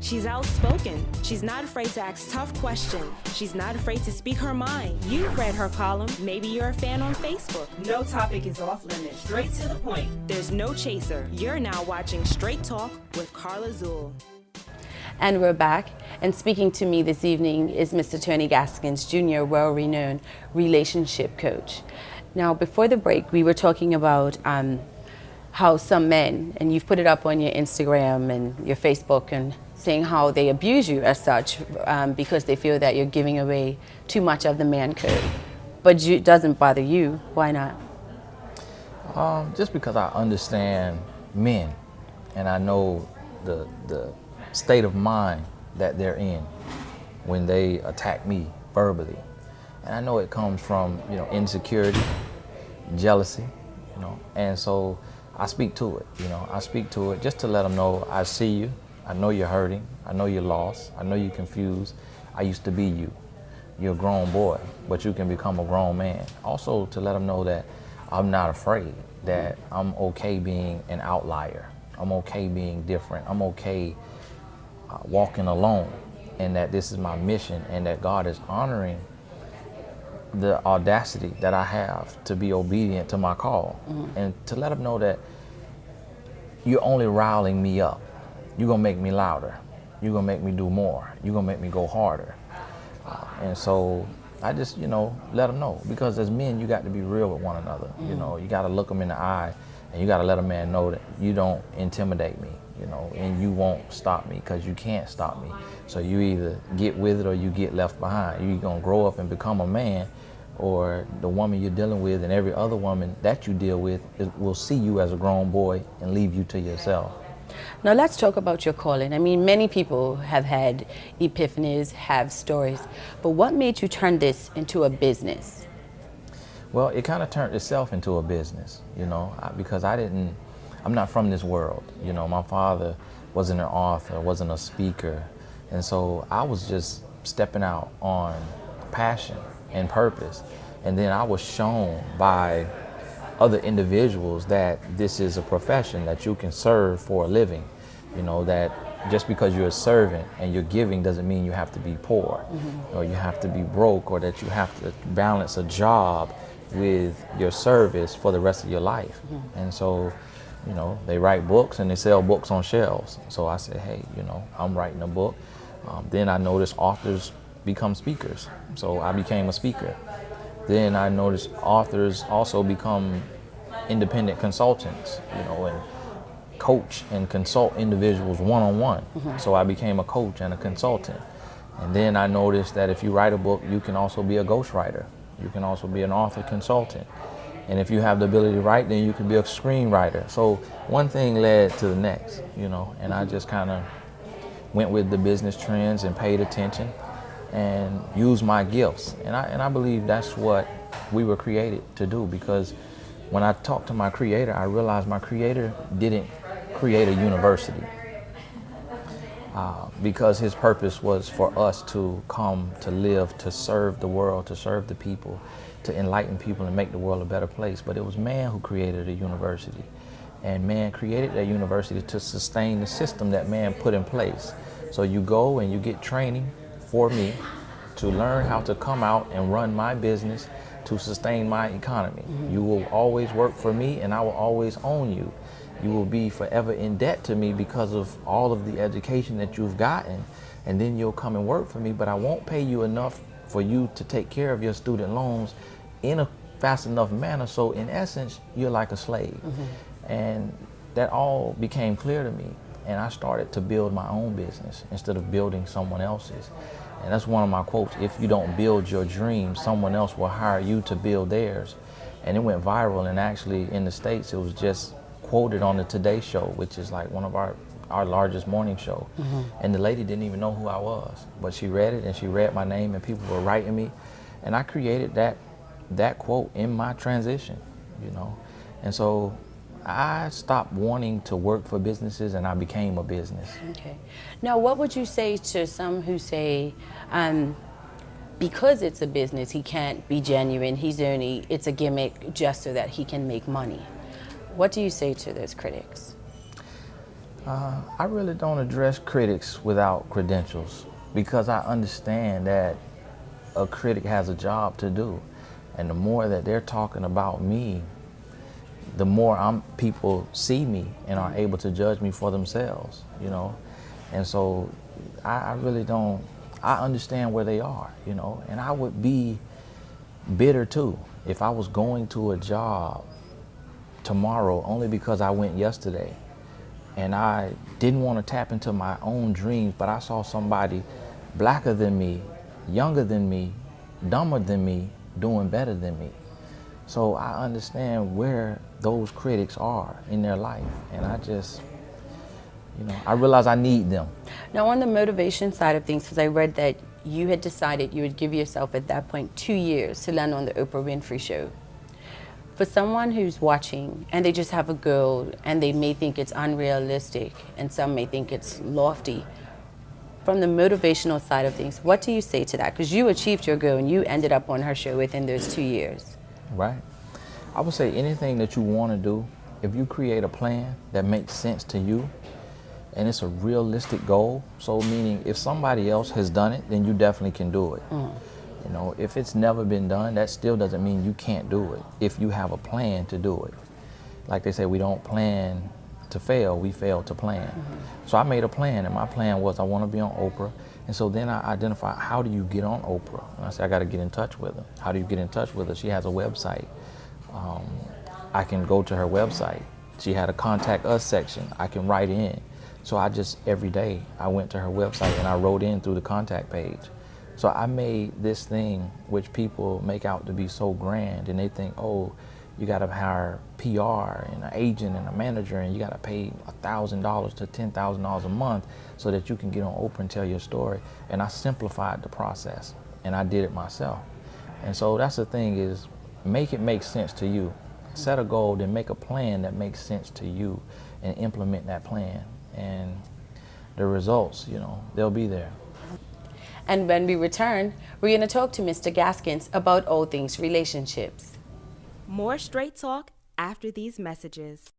She's outspoken. She's not afraid to ask tough questions. She's not afraid to speak her mind. You've read her column. Maybe you're a fan on Facebook. No topic is off limits. Straight to the point. There's no chaser. You're now watching Straight Talk with Carla Zuill. And we're back. And speaking to me this evening is Mr. Tony Gaskins, Jr., well-renowned relationship coach. Now, before the break, we were talking about how some men, and you've put it up on your Instagram and your Facebook, and saying how they abuse you as such because they feel that you're giving away too much of the man code. But it doesn't bother you. Why not? Just because I understand men, and I know the state of mind that they're in when they attack me verbally. And I know it comes from, insecurity, jealousy, and so I speak to it, I speak to it just to let them know I see you, I know you're hurting, I know you're lost, I know you're confused, I used to be you. You're a grown boy, but you can become a grown man. Also to let them know that I'm not afraid, that I'm okay being an outlier, I'm okay being different, I'm okay walking alone, and that this is my mission, and that God is honoring the audacity that I have to be obedient to my call. And to let them know that you're only riling me up. You're gonna make me louder. You're gonna make me do more. You're gonna make me go harder. And so I just, let them know, because as men, you got to be real with one another. You got to look them in the eye, and you got to let a man know that you don't intimidate me, and you won't stop me, because you can't stop me. So you either get with it or you get left behind. You're gonna grow up and become a man, or the woman you're dealing with and every other woman that you deal with will see you as a grown boy and leave you to yourself. Now let's talk about your calling. I mean, many people have had epiphanies, have stories, but what made you turn this into a business? Well, it kind of turned itself into a business, because I'm not from this world. My father wasn't an author, wasn't a speaker, and so I was just stepping out on passion and purpose. And then I was shown by other individuals that this is a profession that you can serve for a living. That just because you're a servant and you're giving doesn't mean you have to be poor, or you have to be broke, or that you have to balance a job with your service for the rest of your life. And so, they write books and they sell books on shelves. So I said, hey, I'm writing a book. Then I noticed authors become speakers. So I became a speaker. Then I noticed authors also become independent consultants, and coach and consult individuals one-on-one. So I became a coach and a consultant. And then I noticed that if you write a book, you can also be a ghostwriter. You can also be an author consultant. And if you have the ability to write, then you can be a screenwriter. So one thing led to the next, and I just kind of went with the business trends and paid attention and used my gifts. And I believe that's what we were created to do, because when I talked to my creator, I realized my creator didn't create a university, because his purpose was for us to come, to live, to serve the world, to serve the people, to enlighten people and make the world a better place. But it was man who created a university, and man created that university to sustain the system that man put in place. So you go and you get training for me to learn how to come out and run my business to sustain my economy. You will always work for me, and I will always own you. You will be forever in debt to me because of all of the education that you've gotten, and then you'll come and work for me, but I won't pay you enough for you to take care of your student loans in a fast enough manner. So in essence, you're like a slave. And that all became clear to me, and I started to build my own business instead of building someone else's. And that's one of my quotes: if you don't build your dreams, someone else will hire you to build theirs. And it went viral, and actually in the States it was just quoted on the Today Show, which is like one of our largest morning show. And the lady didn't even know who I was, but she read it, and she read my name, and people were writing me, and I created that quote in my transition, and so I stopped wanting to work for businesses, and I became a business. Okay. Now, what would you say to some who say, because it's a business, he can't be genuine, it's a gimmick just so that he can make money? What do you say to those critics? I really don't address critics without credentials because I understand that a critic has a job to do. And the more that they're talking about me, the more people see me and are able to judge me for themselves, you know. And so I really don't, I understand where they are, you know, and I would be bitter too if I was going to a job tomorrow only because I went yesterday and I didn't want to tap into my own dreams, but I saw somebody blacker than me, younger than me, dumber than me, doing better than me. So I understand where those critics are in their life, and I just, you know, I realize I need them. Now, on the motivation side of things, because I read that you had decided you would give yourself at that point 2 years to land on the Oprah Winfrey Show. For someone who's watching and they just have a goal and they may think it's unrealistic and some may think it's lofty, from the motivational side of things, what do you say to that? Because you achieved your goal and you ended up on her show within those 2 years. Right. I would say anything that you want to do, if you create a plan that makes sense to you and it's a realistic goal, so meaning if somebody else has done it, then you definitely can do it. You know, if it's never been done, that still doesn't mean you can't do it if you have a plan to do it. Like they say, we don't plan to fail, we fail to plan. So I made a plan, and my plan was I want to be on Oprah. And so then I identified, how do you get on Oprah? And I said, I got to get in touch with her. How do you get in touch with her? She has a website. I can go to her website. She had a contact us section. I can write in. So I just, every day, I went to her website and I wrote in through the contact page. So I made this thing which people make out to be so grand, and they think, oh, you got to hire PR and an agent and a manager, and you got to pay $1,000 to $10,000 a month so that you can get on Oprah and tell your story. And I simplified the process, and I did it myself. And so that's the thing is, make it make sense to you. Set a goal, then make a plan that makes sense to you, and implement that plan. And the results, you know, they'll be there. And when we return, we're going to talk to Mr. Gaskins about all things relationships. More straight talk after these messages.